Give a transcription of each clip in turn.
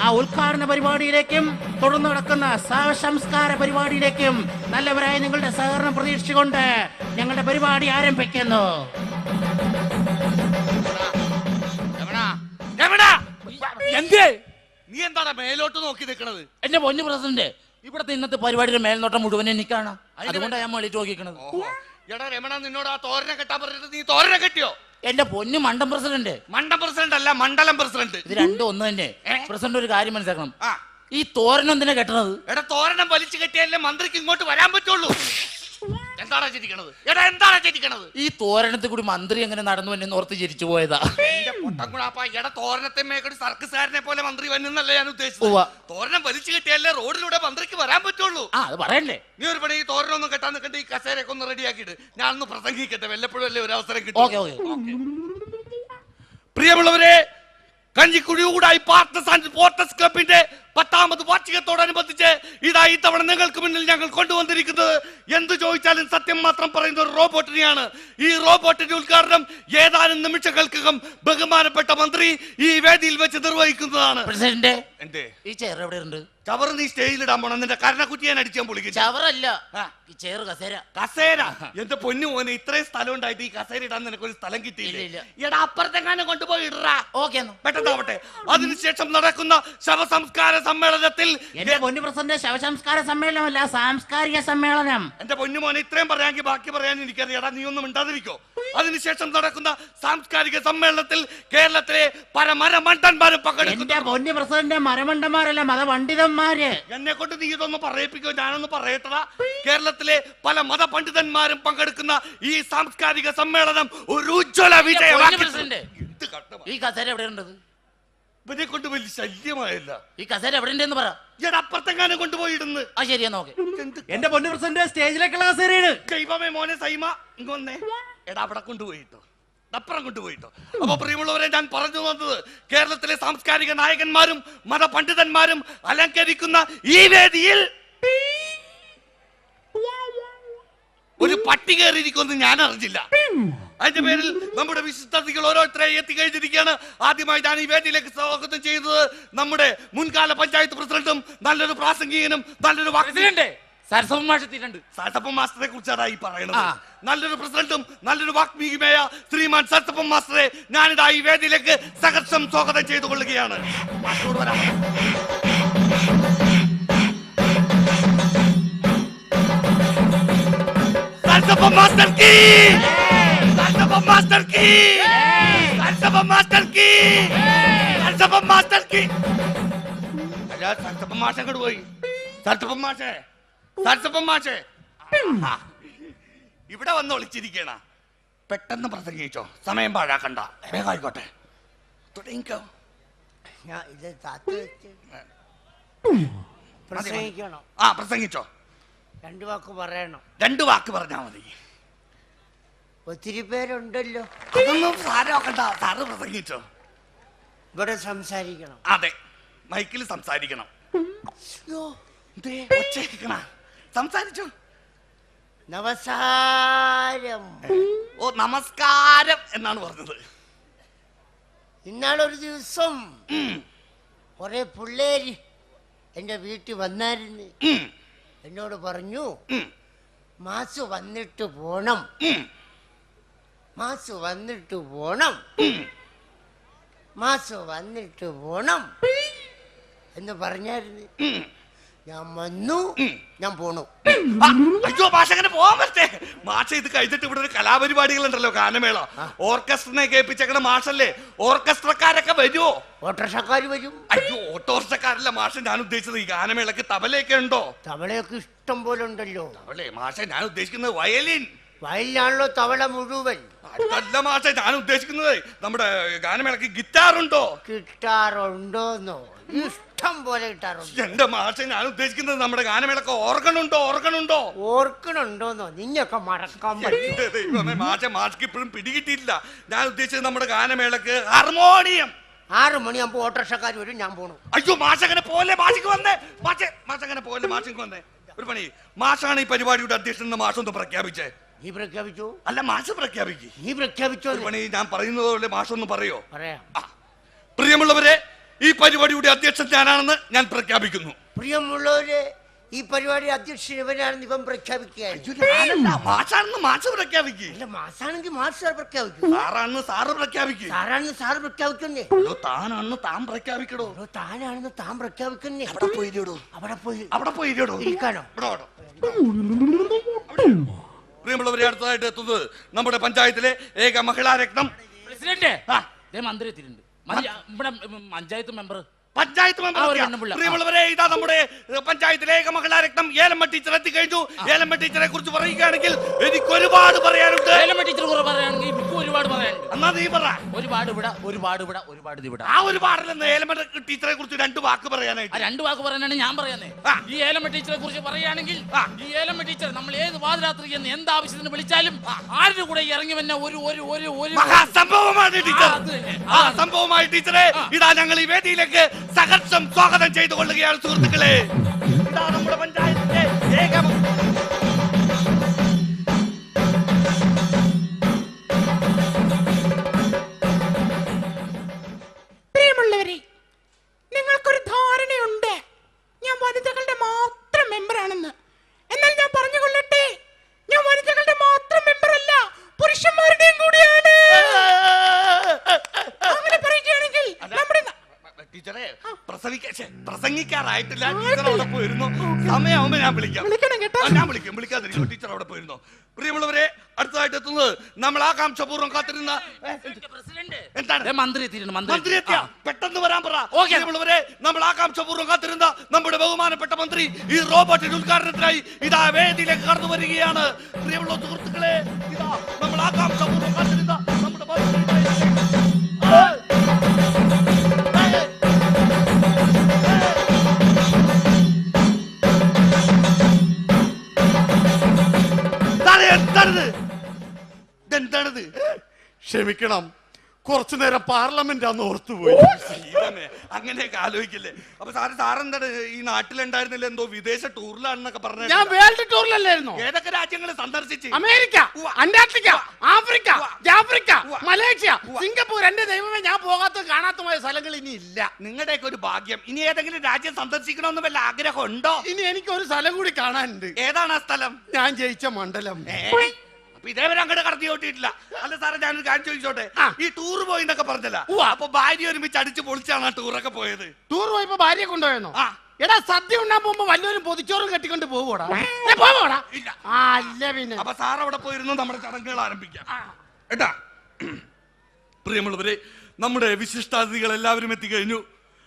ആ ഉദ്ഘാടന പരിപാടിയിലേക്കും തുടർന്ന് നടക്കുന്ന ശവസംസ്കാര പരിപാടിയിലേക്കും നല്ലവരായ നിങ്ങളുടെ സഹകരണം പ്രതീക്ഷിച്ചുകൊണ്ട് ഞങ്ങളുടെ പരിപാടി ആരംഭിക്കുന്നു. നീ എന്താണ് മേലോട്ട് നോക്കി നിൽക്കണത്? എന്റെ പൊന്നു പ്രസിഡന്റ്, ഇവിടത്തെ ഇന്നത്തെ പരിപാടിയുടെ മേൽനോട്ടം മുഴുവൻ എനിക്കാണ്. അതുകൊണ്ടാണ് ഞാൻ മേളിട്ട് നോക്കിക്കണത്. എടാ രമണ, നിന്നോട് ആ തോരനെ കെട്ടാൻ പറഞ്ഞിട്ട് നീ തോരനെ കെട്ടിയോ? എന്റെ പൊന്നു മണ്ടം പ്രസിഡന്റ്. മണ്ടം പ്രസിഡന്റ് അല്ല, മണ്ഡലം പ്രസിഡന്റ്. ഇത് രണ്ടും ഒന്ന് തന്നെ. പ്രസിഡന്റ് ഒരു കാര്യം മനസ്സിലാക്കണം, ഈ തോരൻ എന്തിനാ കെട്ടണത്? എടാ തോരണം വലിച്ചു കെട്ടിയല്ലേ മന്ത്രിക്ക് ഇങ്ങോട്ട് വരാൻ പറ്റുള്ളൂ. എന്താണ് ചിരിക്കണത്? എടാ എന്താണ് ചിരിക്കണത്? ഈ തോരണത്തിൽ കൂടി മന്ത്രി എങ്ങനെ നടന്നു എന്നെ ഓർത്ത് ചിരിച്ചു പോയതാ. എടാ തോരണത്തെ മേക്കടി സർക്കസുകാരനെ പോലെ മന്ത്രി വന്നല്ലേ ഞാൻ ഉദ്ദേശിച്ചത്. തോരണം വലിച്ചു കെട്ടിയല്ലേ റോഡിലൂടെ മന്ത്രിക്ക് വരാൻ പറ്റുള്ളൂ. അത് പറയല്ലേ. നീ ഒരു പണി, ഈ തോരണമൊന്നും കെട്ടാൻ നിൽക്കണ്ട, ഈ കസേരയൊക്കെ ഒന്ന് റെഡിയാക്കിയിട്ട് ഞാനൊന്ന് പ്രസംഗിക്കട്ടെ. വല്ലപ്പോഴും അല്ലേ ഒരു അവസരം കിട്ടും. പ്രിയമുള്ളവരെ, കഞ്ചിക്കുഴിയൂടായി പോർട്ടസ് ക്ലബിന്റെ 10ാമത് വാർഷികത്തോടനുബന്ധിച്ച് ഇതാ ഇത്തവണ നിങ്ങൾക്ക് മുന്നിൽ ഞങ്ങൾ കൊണ്ടുവന്നിരിക്കുന്നത് എന്ത് ചോദിച്ചാലും സത്യം മാത്രം പറയുന്ന ഒരു റോബോട്ടിനെയാണ്. ഈ റോബോട്ടിന്റെ ഉദ്ഘാടനം ഏതാനും നിമിഷങ്ങൾക്കകം ബഹുമാനപ്പെട്ട മന്ത്രി ഈ വേദിയിൽ വെച്ച് നിർവഹിക്കുന്നതാണ്. പ്രസിഡന്റ്, എന്തേ ഈ ചെയർ എവിടെ ഉണ്ട്? ചവറ് നീ സ്റ്റേജിലിടാൻ പോണം. നിന്റെ കരണക്കുറ്റി ഞാൻ അടിച്ചാൻ പൊളിക്കും. ചവറല്ല, ഈ ചെയർ കസേര. കസേര? എന്റെ പൊന്നു മോനെ, ഇത്രയും സ്ഥലം ഉണ്ടായിട്ട് ഈ കസേര ഇടാൻ നിനക്കൊരു സ്ഥലം കിട്ടിയില്ല. എടാ അപ്പുറത്തെങ്ങാനും കൊണ്ടുപോയി ഇടാ. ഓക്കെ, പെട്ടെന്നാവട്ടെ. അതിനുശേഷം നടക്കുന്ന ശവസംസ്കാര സമ്മേളനത്തിൽ എന്റെ പൊന്നു പ്രസിഡന്റ്, ശവസംസ്കാര സമ്മേളനമല്ല, സാംസ്കാരിക സമ്മേളനം. എന്റെ പൊന്നു മോനെ, ഇത്രയും പറയാമെങ്കിൽ ബാക്കി പറയാൻ എനിക്കറിയാടാ. നീ ഒന്നും മിണ്ടാതിരിക്കോ. അതിനുശേഷം നടക്കുന്ന സാംസ്കാരിക സമ്മേളനത്തിൽ കേരളത്തിലെ പല മരമണ്ടന്മാരും പങ്കെടുക്കും. എന്റെ പൊന്നു പ്രസിഡന്റ്, മരമണ്ടന്മാരല്ല, മതപണ്ഡിതന്മാര്. എന്നെ കൊണ്ട് നീ ഇതൊന്ന് പറയിപ്പിക്കോ, ഞാനൊന്ന് പറയട്ടടാ. കേരളത്തിലെ പല മതപണ്ഡിതന്മാരും പങ്കെടുക്കുന്ന ഈ സാംസ്കാരിക സമ്മേളനം ഒരു ഉജ്ജ്വല വിജയമാക്കി. ഈ കസേര എവിടെ ഉണ്ടത്? ഇവനെ കൊണ്ട് വലിയ ശല്യമായല്ല. ഈ കസേര എവിടെ ഉണ്ടെന്ന് പറ. അപ്പുറത്തെങ്ങാനും കൊണ്ടുപോയി ഇടുന്നു. ആ ശരിയാ, നോക്കെ. എന്റെ പൊന്നു പ്രസിഡന്റ്, സ്റ്റേജിലേക്കുള്ള കസേരയാണ്. ദൈവമേ മോനെ സൈമ, ഇങ്ങൊന്നേ. എടാ അവിടെ കൊണ്ടുപോയിട്ടോ, അപ്പുറം കൊണ്ടുപോയിട്ടോ. അപ്പൊ പ്രിയമുള്ളവരെ, ഞാൻ പറഞ്ഞു വന്നത് കേരളത്തിലെ സാംസ്കാരിക നായകന്മാരും മതപണ്ഡിതന്മാരും അലങ്കരിക്കുന്ന ഈ വേദിയിൽ ഒരു പട്ടി കയറിയിരിക്കുമെന്ന് ഞാൻ അറിഞ്ഞില്ല. അതിന്റെ പേരിൽ നമ്മുടെ വിശിഷ്ടതികൾ ഓരോരുത്തരെ എത്തിക്കഴിഞ്ഞിരിക്കുകയാണ്. ആദ്യമായി ഞാൻ ഈ വേദിയിലേക്ക് സ്വാഗതം ചെയ്തത് നമ്മുടെ മുൻകാല പഞ്ചായത്ത് പ്രസിഡന്റും നല്ലൊരു പ്രാസംഗികനും നല്ലൊരു സരസപ്പൻ മാസ്റ്ററെ കുറിച്ചാണ് ഈ പറയുന്നത്. നല്ലൊരു പ്രസിഡന്റും നല്ലൊരു വാഗ്മീകിയുമായ ശ്രീമാൻ സരസപ്പൻ മാസ്റ്ററെ ഞാനിതാ ഈ വേദിയിലേക്ക് സഹർഷം സ്വാഗതം ചെയ്തു കൊള്ളുകയാണ്. സരസപ്പൻ മാസ്റ്റർ കീ, സരസപ്പൻ മാസ്റ്റർ കീ, സരസപ്പൻ മാസ്റ്റർ കീ, സരസപ്പൻ മാസ്റ്റർ കീ. അല്ല, സരസപ്പൻ മാഷ് അങ്ങോട്ട് പോയി. സരസപ്പൻ മാഷേ, സരസപ്പൻ മാഷേ, ഇവിടെ വന്ന് ഒളിച്ചിരിക്കണ. പെട്ടെന്ന് പ്രസംഗിച്ചോ, സമയം പാഴാക്കണ്ട. വേഗമായിക്കോട്ടെ, തുടങ്ങിക്കോ. പ്രസംഗിച്ചോ. 2 വാക്ക് പറയണം. 2 വാക്ക് പറഞ്ഞാ മതി. ഒത്തിരി പേരുണ്ടല്ലോ. അതൊന്നും സാരമാക്കണ്ട, സാറ് പ്രസംഗിച്ചോ. ഇവിടെ സംസാരിക്കണം. അതെ, മൈക്കിൽ സംസാരിക്കണം. സംസാരിച്ചോ. നമസ്കാരം. ഓ, നമസ്കാരം എന്നാണ് പറഞ്ഞത്. ഇന്നാളൊരു ദിവസം കുറെ പിള്ളേര് എന്റെ വീട്ടിൽ വന്നായിരുന്നു. എന്നോട് പറഞ്ഞു, മാസ് വന്നിട്ട് പോണം, മാസ് വന്നിട്ട് പോണം, മാസ് വന്നിട്ട് പോണം എന്ന് പറഞ്ഞായിരുന്നു. ഞാൻ വന്നു, ഞാൻ പോണു. അയ്യോ മാഷ, അങ്ങനെ പോകാൻ പറ്റേ? മാഷ ഇത് കഴിഞ്ഞിട്ട് ഇവിടെ ഒരു കലാപരിപാടികളുണ്ടല്ലോ, ഗാനമേള. ഓർക്കസ്ട്രനെ കേൾപ്പിച്ചേക്കണ മാഷല്ലേ. ഓർക്കസ്ട്രക്കാരൊക്കെ വരുമോ? ഓട്ടോറിക്ഷക്കാര് വരും. അയ്യോ, ഓട്ടോറിക്ഷക്കാരല്ല മാഷ ഞാൻ ഉദ്ദേശിച്ചത്. ഈ ഗാനമേളക്ക് തബലയൊക്കെ ഉണ്ടോ? തവളയൊക്കെ ഇഷ്ടം പോലെ ഉണ്ടല്ലോ. തവളേ മാഷ, ഞാൻ ഉദ്ദേശിക്കുന്നത് വയലിൻ. വയലിനാണല്ലോ തവള മുഴുവൻ. അതല്ല മാഷ ഞാൻ ഉദ്ദേശിക്കുന്നത്, നമ്മുടെ ഗാനമേളക്ക് ഗിറ്റാറുണ്ടോ? ഗിറ്റാറുണ്ടോന്നോ? ഇഷ്ടം പോലെ ഗിറ്റാറുണ്ട്. എന്റെ മാഷ ഞാൻ ഉദ്ദേശിക്കുന്നത് നമ്മുടെ ഗാനമേളക്ക് ഓർഗണുണ്ടോ? ഓർഗണുണ്ടോ? ഓർക്കണുണ്ടോന്നോ? നിന്നൊക്കെ മറക്കാൻ പറ്റും. മാഷക്ക് ഇപ്പോഴും പിടികിട്ടിയില്ല. ഞാൻ ഉദ്ദേശിച്ചത് നമ്മുടെ ഗാനമേളക്ക് ഹാർമോണിയം. 6 മണിയാകുമ്പോ ഓട്ടോറിക്ഷക്കാർ വരും, ഞാൻ പോണു. അയ്യോ മാഷങ്ങനെ പോലെ, മാഷിക്ക് വന്നേ. മാഷങ്ങനെ പോലെ, മാഷിക്ക് വന്നേ. ഒരു പണി, മാഷാണ് ഈ പരിപാടിയുടെ അധ്യക്ഷൻ എന്ന് മാഷൊന്ന് പ്രഖ്യാപിച്ചേ. നീ പ്രഖ്യാപിച്ചു? അല്ല, മാഷ് പ്രഖ്യാപിക്കും. നീ പ്രഖ്യാപിച്ചോ? പണി, ഞാൻ പറയുന്നത് പോലെ മാഷൊന്ന് പറയോ? പറയാം. പ്രിയമുള്ളവരെ, ഈ പരിപാടിയുടെ അധ്യക്ഷൻ ഞാനാണെന്ന് ഞാൻ പ്രഖ്യാപിക്കുന്നു. പ്രിയമുള്ളവരെ, ഈ പരിപാടി അധ്യക്ഷൻ ഇവനാണെന്ന് ഇവൻ പ്രഖ്യാപിക്കുകയാണ്. മാഷാണെന്ന് മാഷ് പ്രഖ്യാപിക്കുക. അല്ല, മാസാണെങ്കിൽ മാസ് സാർ പ്രഖ്യാപിക്കും. സാറാണെന്ന് സാറ് പ്രഖ്യാപിക്കുക. സാറാണെന്ന് സാറ് പ്രഖ്യാപിക്കുന്നേ. താനാണെന്ന് താൻ പ്രഖ്യാപിക്കടോ. താനാണെന്ന് താൻ പ്രഖ്യാപിക്കുന്നേ. അവിടെ പോയില്ലടോ. അവിടെ പോയില്ലടോ. ഇരിക്കാനോ? പ്രിയമുള്ളവരെ, അടുത്തതായിട്ട് എത്തുന്നത് നമ്മുടെ പഞ്ചായത്തിലെ ഏക മഹിളാ രത്നം പ്രസിഡന്റ് മന്ത്രി എത്തിയിട്ടുണ്ട്. ഇവിടെ പഞ്ചായത്ത് മെമ്പർ പ്രിയമുള്ളവരെ, ഇതാ നമ്മുടെ പഞ്ചായത്തിലെ ഏക മഹിളാ രത്നം ഏലമ്മ ടീച്ചർ എത്തിക്കഴിഞ്ഞു. ഏലമ്മ ടീച്ചറെ കുറിച്ച് പറയുകയാണെങ്കിൽ എനിക്ക് ഒരുപാട് പറയാനുണ്ട്. ഏലമ്മ ടീച്ചർ പറയുകയാണെങ്കിൽ എനിക്ക് ഒരുപാട് പറയാനുണ്ട്. എന്നാ നീ പറ. ഒരുപാട് ഇവിടെ, ഒരുപാട് ഇവിടെ, ഒരുപാട് ഇവിടെ. ആ ഒരുപാടില്ലെന്ന് ഏലമ്മ ടീച്ചറെ കുറിച്ച് 2 വാക്ക് പറയാനായിട്ട്. 2 വാക്ക് പറയാനാണ് ഞാൻ പറയുന്നത്. ഈ ഏലമ്മ ടീച്ചറെ കുറിച്ച് പറയുകയാണെങ്കിൽ ഈ ഏലമ്മ ടീച്ചർ നമ്മൾ ഏത് പാതിരാത്രി എന്ന് എന്ത് ആവശ്യത്തിന് വിളിച്ചാലും ആരുടെ കൂടെ ഇറങ്ങി വന്ന ഒരു സംഭവമാണ് ടീച്ചർ. ആ സംഭവമായി ടീച്ചറെ ഇതാ ഞങ്ങൾ ഈ വേദിയിലേക്ക് സഹർഷം സ്വാഗതം ചെയ്തു കൊള്ളുകയാണ്. സുഹൃത്തുക്കളെ, ഇതാ നമ്മുടെ പഞ്ചായത്തിന്റെ ഏക പ്രിയമുള്ളവരെ, നിങ്ങൾക്കൊരു ധാരണയുണ്ട് ഞാൻ വനിതകളുടെ മാത്രം മെമ്പറാണെന്ന്. എന്നാൽ ഞാൻ പറഞ്ഞുകൊള്ളട്ടെ, ഞാൻ വനിതകളുടെ മാത്രം മെമ്പറല്ല, പുരുഷന്മാരുടെയും കൂടിയാണ്. അങ്ങനെ പറയുകയാണെങ്കിൽ നമ്മുടെ ടീച്ചറെ പ്രസംഗിക്കാറായിട്ടില്ല. ടീച്ചർ അവിടെ പോയിരുന്നു. സമയമാകുമ്പോ ഞാൻ വിളിക്കാം. ഞാൻ വിളിക്കാതിരിക്കും. ടീച്ചർ അവിടെ പോയിരുന്നു. പ്രിയമുള്ളവരെ, അടുത്തതായിട്ട് എത്തുന്നത് നമ്മൾ ആകാംക്ഷപൂർവ്വം കാത്തിരുന്ന എന്താണ് മന്ത്രി പെട്ടെന്ന് വരാൻ പറ. പ്രിയമുള്ളവരെ, നമ്മൾ ആകാംക്ഷപൂർവ്വം കാത്തിരുന്ന നമ്മുടെ ബഹുമാനപ്പെട്ട മന്ത്രി ഈ റോബോട്ടിന്റെ ഉദ്ഘാടനത്തിനായി ഇതാ വേദിയിലേക്ക് കടന്നു വരികയാണ്. പ്രിയമുള്ള സുഹൃത്തുക്കളെ, ഇതാ നമ്മൾ ആകാംക്ഷപൂർവ്വം കാത്തിരുന്ന നമ്മുടെ എന്താണിത്? ക്ഷമിക്കണം, കുറച്ചു നേരം പാർലമെന്റ് അന്ന് ഓർത്തുപോയി. അങ്ങനെയൊക്കെ ആലോചിക്കില്ലേ. അപ്പൊ സാറെന്താണ് ഈ നാട്ടിലുണ്ടായിരുന്നില്ല, എന്തോ വിദേശ ടൂറിലാണെന്നൊക്കെ പറഞ്ഞു. ഞാൻ വേൾഡ് ടൂറിലല്ലായിരുന്നു. ഏതൊക്കെ രാജ്യങ്ങൾ സന്ദർശിച്ച്? America, Antarctica, Africa, Africa, Malaysia, Singapore. എന്റെ ദൈവമേ, ഞാൻ പോകാത്ത കാണാത്തമായ സ്ഥലങ്ങൾ ഇനി ഇല്ല. നിങ്ങളുടെയൊക്കെ ഒരു ഭാഗ്യം. ഇനി ഏതെങ്കിലും രാജ്യം സന്ദർശിക്കണമെന്ന് വല്ല ആഗ്രഹം ഉണ്ടോ? ഇനി എനിക്ക് ഒരു സ്ഥലം കൂടി കാണാനുണ്ട്. ഏതാണ് ആ സ്ഥലം? ഞാൻ ജയിച്ച മണ്ഡലം. ഇതേവരെ അങ്ങോട്ട് കടത്തി ഓട്ടിയിട്ടില്ല. അല്ല സാറേ, ഞാനൊരു കാര്യം ചോദിച്ചോട്ടെ. ഈ ടൂർ പോയി എന്നൊക്കെ പറഞ്ഞല്ല, അപ്പൊ ഭാര്യ ഒരുമിച്ച് അടിച്ച് പൊളിച്ചാണ് ആ ടൂറൊക്കെ പോയത്? ടൂർ പോയപ്പോ ഭാര്യയെ കൊണ്ടുപോയെന്നോ? എടാ, സദ്യ ഉണ്ടാൻ പോകുമ്പോ വല്ലവരും പൊതിച്ചോറും കെട്ടിക്കൊണ്ട് പോവോടാ? ഇല്ല. അല്ല പിന്നെ. അപ്പൊ സാർ അവിടെ പോയിരുന്നു. നമ്മുടെ ചടങ്ങുകൾ ആരംഭിക്കാം ഏട്ടാ. പ്രിയമുള്ളവരെ, നമ്മുടെ വിശിഷ്ടാതിഥികൾ എല്ലാവരും എത്തിക്കഴിഞ്ഞു.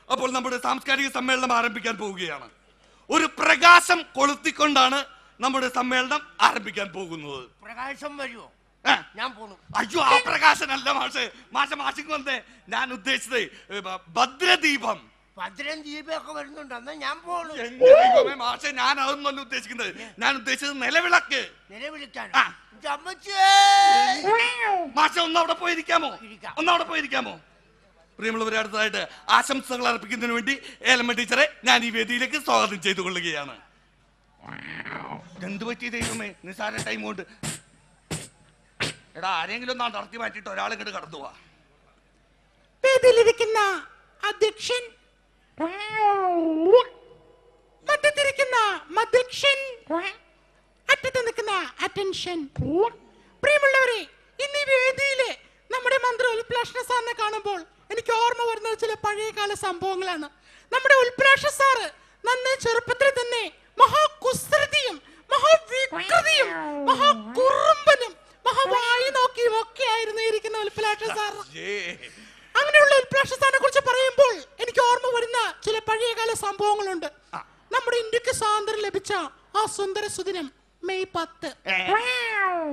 അപ്പോൾ നമ്മുടെ സാംസ്കാരിക സമ്മേളനം ആരംഭിക്കാൻ പോവുകയാണ്. ഒരു പ്രകാശം കൊളുത്തിക്കൊണ്ടാണ് നമ്മുടെ സമ്മേളനം ആരംഭിക്കാൻ പോകുന്നത്. പ്രകാശം വരുമോ? ഞാൻ പോണു. അയ്യോ, ആ പ്രകാശനല്ല മാഷിക്ക് വന്നേ. ഞാൻ ഉദ്ദേശിച്ചത് ഭദ്രദീപം. ഭദ്രൻ ദീപമൊക്കെ വരുന്നുണ്ട്, എന്നാ ഞാൻ പോണു. മാഷെ, ഞാൻ അതൊന്നല്ല ഉദ്ദേശിക്കുന്നത്. ഞാൻ ഉദ്ദേശിച്ചത് നിലവിളക്ക്. നിലവിളിക്കാൻ മാഷ ഒന്നവിടെ പോയിരിക്കാമോ? പ്രിയമുള്ളവരെ, അടുത്തതായിട്ട് ആശംസകൾ അർപ്പിക്കുന്നതിന് വേണ്ടി ഏലമ്മ ടീച്ചറെ ഞാൻ ഈ വേദിയിലേക്ക് സ്വാഗതം ചെയ്തു കൊള്ളുകയാണ്. എന്ത് പറ്റി ദൈവമേ, നിസാര ടൈം കൊണ്ട്. എടാ, ആരെങ്കിലും ഒന്നാ നടത്തി മാറ്റിട്ട് ഒരാളിങ്ങോട്ട് കടന്നു പോവാ. വേദിയിലിരിക്കുന്ന അധ്യക്ഷൻ, മധ്യത്തിരിക്കുന്ന മധ്യക്ഷൻ, അറ്റത്ത് നിൽക്കുന്ന അറ്റൻഷൻ. പ്രിയമുള്ളവരെ, ഇന്ന് ഈ വേദിയില് നമ്മുടെ മന്ത്രി ഉൽപ്ലാഷ സാറിനെ കാണുമ്പോൾ എനിക്ക് ഓർമ്മ വരുന്നത് ചില പഴയകാല സംഭവങ്ങളാണ്. നമ്മുടെ ഉൽപ്ലാഷ സാറ് നന്നേ ചെറുപ്പത്തിൽ തന്നെ മഹാകുസൃതിയും മഹാവികൃതിയും മഹാകുറുമ്പനും മഹാവായി നോക്കിയും ഒക്കെ ആയിരുന്നു ഇരിക്കുന്ന ഉൽപ്ലാഷ സാർ. അങ്ങനെയുള്ള ഉൽപ്ലാഷ സാറിനെ കുറിച്ച് പറയുമ്പോൾ എനിക്ക് ഓർമ്മ വരുന്ന ചില പഴയകാല സംഭവങ്ങളുണ്ട്. നമ്മുടെ ഇന്ത്യക്ക് സ്വാതന്ത്ര്യം ലഭിച്ച ആ സുന്ദര സുദിനം മെയ് 10,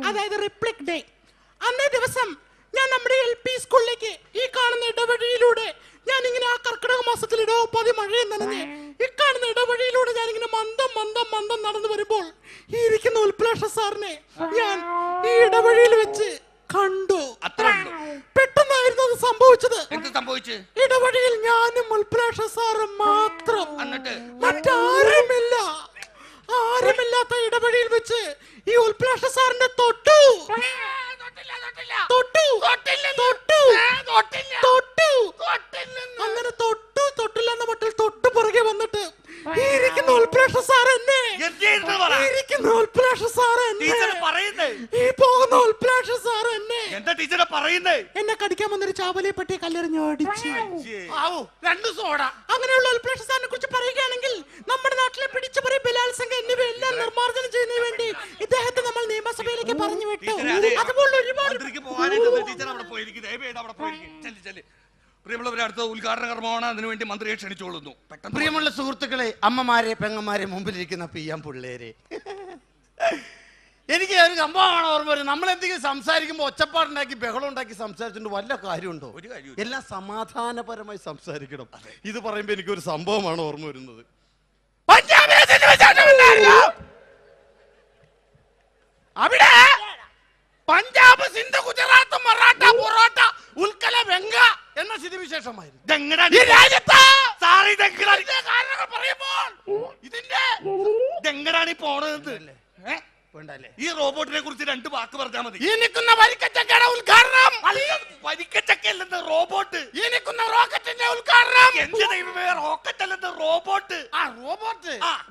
അതായത് റിപ്പബ്ലിക് ഡേ. അന്നേ ദിവസം ഞാൻ നമ്മുടെ LP സ്കൂളിലേക്ക് ഈ കാണുന്ന ഇടവഴിയിലൂടെ ഞാൻ ഇങ്ങനെ ആ കർക്കിടക മാസത്തിൽ ഇടവപ്പാതി മഴയും നനഞ്ഞ് ഈ കാണുന്ന ഇടവഴിയിലൂടെ ഞാൻ ഇങ്ങനെ മന്ദം നടന്നു വരുമ്പോൾ ഈ ഇരിക്കുന്ന ഉൽപ്ലാഷ സാറിനെ ഞാൻ ഈ ഇടവഴിയിൽ വെച്ച് കണ്ടു. പെട്ടെന്നായിരുന്നു അത് സംഭവിച്ചത്. ഇടവഴിയിൽ ഞാനും ഉൽപ്ലാഷ സാറും മാത്രം, മറ്റാരുമില്ല. ആരുമില്ലാത്ത ഇടവഴിയിൽ വെച്ച് ഈ ഉൽപ്ലാഷ സാറിന്റെ തൊട്ടു. അങ്ങനെ തൊട്ടു തൊട്ടില്ല എന്ന മട്ടിൽ തൊട്ടു പുറകെ വന്നിട്ട് ഈ ഇരിക്കുന്ന ഉൽപ്രേക്ഷ സാർ എന്നെ എന്ത് പറ? ഈ ഇരിക്കുന്ന ഉൽപ്രേക്ഷ സാർ ടീച്ചർ എന്നെ പറയുന്നേ ഈ പോകുന്ന ഉൽപ്രേക്ഷ സാർ എന്നെ എന്താ ടീച്ചറെ പറയുന്നേ? എന്നെ കടിക്കാൻ വന്നൊരു ചാവലെ പറ്റി കല്ലെറിഞ്ഞു ഓടിച്ചു. ആവൂ 2 സോഡ. അങ്ങനെയുള്ള ഉൽപ്രേക്ഷ സാറിനെ കുറിച്ച് പറയുകയാണെങ്കിൽ നമ്മുടെ നാട്ടിലെ പിടിച്ചുപറി ബലാത്സംഗം എന്നിവയെല്ലാം നിർമ്മാർജ്ജനം ചെയ്യുന്നതിന് വേണ്ടി ഇദ്ദേഹത്തെ നമ്മൾ നിയമസഭയിലേക്ക് പറഞ്ഞു വിട്ടു. അതുപോലെ ഒരുപാട് മന്ത്രിക്ക് പോകാനായിട്ട് ടീച്ചർ അവിടെ പോയിരിക്കും. ദയവേത് അവിടെ പോയിരിക്കും. ചെല്ലി ചെല്ലി. പ്രിയമുള്ളവരെ, അടുത്ത ഉദ്ഘാടന കർമ്മമാണ്. അതിനുവേണ്ടി മന്ത്രിയെ ക്ഷണിച്ചോളുന്നു. പ്രിയമുള്ള സുഹൃത്തുക്കളെ, അമ്മമാരെ, പെങ്ങന്മാരെ, മുമ്പിലിരിക്കുന്ന PM പിള്ളേരെ, എനിക്ക് ഒരു സംഭവമാണ് ഓർമ്മ വരുന്നത്. നമ്മൾ എന്തെങ്കിലും സംസാരിക്കുമ്പോൾ ഒച്ചപ്പാടുണ്ടാക്കി ബഹളം ഉണ്ടാക്കി സംസാരിച്ചിട്ട് വല്ല കാര്യമുണ്ടോ? ഒരു കാര്യവും എല്ലാം സമാധാനപരമായി സംസാരിക്കണം. ഇത് പറയുമ്പോ എനിക്കൊരു സംഭവമാണ് ഓർമ്മ വരുന്നത്. അവിടെ പഞ്ചാബ്, സിന്ധ്, ഗുജറാത്ത്, മറാഠ, പൊറോട്ട, ഉൽക്കല, ബംഗ എന്ന സ്ഥിതിവിശേഷമായിരുന്നു ഈ രാജ്യത്ത്. കാരണങ്ങൾ പറയുമ്പോൾ ഇതെങ്ങനാണ് ഈ പോണത്? ഈ റോബോട്ടിനെ കുറിച്ച് 2 വാക്ക് പറഞ്ഞാൽ മതി. ഈ നിൽക്കുന്ന വരിക്കച്ചക്കയുടെ ഉദ്ഘാടനം, വരിക്കച്ചക്കല്ലെന്ന് റോബോട്ട്. ഈ നിൽക്കുന്ന റോക്കറ്റിന്റെ ഉദ്ഘാടനം. എന്റെ ദൈവമേ, റോക്കറ്റ് അല്ലെന്ന് റോബോട്ട്.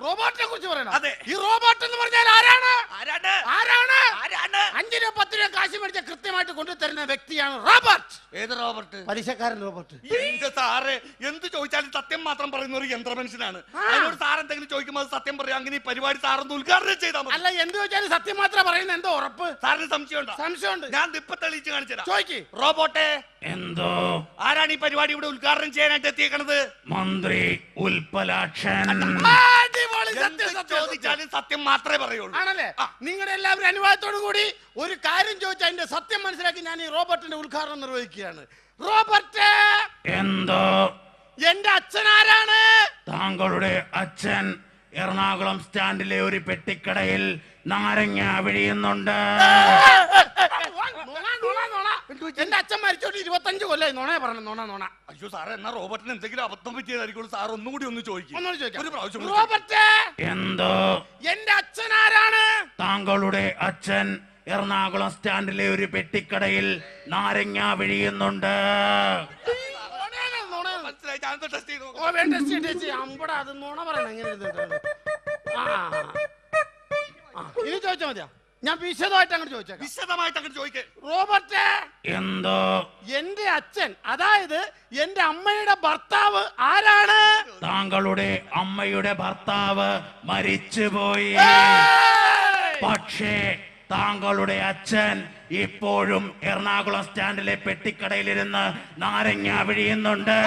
റോബോട്ടിനെ കുറിച്ച് പറയണം. അതെ. ഈ റോബോട്ട് എന്ന് പറഞ്ഞാൽ ആരാണ്? ആരാണ്? ആരാണ്? ആരാണ്? 5 രൂപ 10 രൂപ കാശ് മേടിച്ച കൃത്യമായിട്ട് കൊണ്ടുതരുന്ന വ്യക്തിയാണ് റോബോട്ട്. ഏത് റോബോട്ട്? പലിശക്കാരൻ റോബോട്ട്. എന്റെ സാറ് എന്ത് ചോദിച്ചാലും സത്യം മാത്രം പറയുന്ന ഒരു യന്ത്രമനുഷ്യനാണ്. അതിനോട് സാർ എന്തെങ്കിലും ചോദിക്കുമ്പോൾ അത് സത്യം പറയാം. അങ്ങനെ ഈ പരിപാടി സാറൊന്ന് ഉദ്ഘാടനം ചെയ്താൽ മതി. അല്ല, എന്ത് ചോദിച്ചാലും സത്യം മാത്രം പറയുന്നത്. എന്തോ ഉറപ്പ്? സാറിന് സംശയമുണ്ടോ? സംശയമുണ്ട്. ഞാൻ ഇപ്പൊ തെളിയിച്ച് കാണിച്ചുതരാം. ചോദിക്ക്. റോബോട്ടെ, എന്തോ ആരാണ് ഈ പരിപാടി ഇവിടെ ഉദ്ഘാടനം ചെയ്യാനായിട്ട് എത്തിയേക്കണത്? മന്ത്രി ഉൽപ്പലാക്ഷൻ. അടിപൊളി. സത്യം, എന്ത് സത്യം, ചോദിച്ചാലും സത്യം മാത്രമേ പറയുള്ളൂ. ആണല്ലേ? നിങ്ങളുടെ എല്ലാവരും അനുവാദത്തോടു കൂടി ഒരു കാര്യം ചോദിച്ചാൽ അതിന്റെ സത്യം മനസ്സിലാക്കി ഞാൻ ഈ റോബോട്ടിന്റെ ഉദ്ഘാടനം നിർവഹിക്കുകയാണ്. റോബോട്ട്, എന്തോ എന്റെ അച്ഛൻ ആരാണ്? താങ്കളുടെ അച്ഛൻ എറണാകുളം സ്റ്റാൻഡിലെ ഒരു പെട്ടിക്കടയിൽ നാരങ്ങ വിഴിയുന്നുണ്ട്. എന്റെ അച്ഛൻ മരിച്ചോട്ട് 25 കൊല്ലായി. നോണേ പറഞ്ഞു. നോണ. അയ്യോ സാറേ, എന്നാ റോബോട്ടിന് എന്തെങ്കിലും അബദ്ധം പറ്റിയതായിരിക്കും. സാർ ഒന്നുകൂടി ഒന്ന് ചോദിക്കും. ഒന്നുകൂടി ചോദിക്കാം. ഒരു പ്രാവശ്യം റോബോട്ട്, എന്തോ എന്റെ അച്ഛൻ ആരാണ്? താങ്കളുടെ അച്ഛൻ എറണാകുളം സ്റ്റാൻഡിലെ ഒരു പെട്ടിക്കടയിൽ നാരങ്ങ വിഴിയുന്നുണ്ട്. മനസ്സിലായി. ഞാൻ ടെസ്റ്റ് ചെയ്തു. ഓ, വേണ്ട, അമ്പടാ, അത് നോണ പറയണം. എങ്ങനെ ഇനി ചോദിച്ചാൽ മതിയാ? ഞാൻ വിശദമായിട്ട് അങ്ങോട്ട് ചോദിച്ചേക്കാം. വിശദമായിട്ട് അങ്ങോട്ട് ചോദിക്കേ. റോബോട്ട്, എന്തോ എന്റെ അച്ഛൻ, അതായത് എന്റെ അമ്മയുടെ ഭർത്താവ് ആരാണ്? താങ്കളുടെ അമ്മയുടെ ഭർത്താവ് മരിച്ചുപോയി. പക്ഷേ താങ്കളുടെ അച്ഛൻ ഇപ്പോഴും എറണാകുളം സ്റ്റാൻഡിലെ പെട്ടിക്കടയിലിരുന്ന് നാരങ്ങ വിഴിയുന്നുണ്ട്.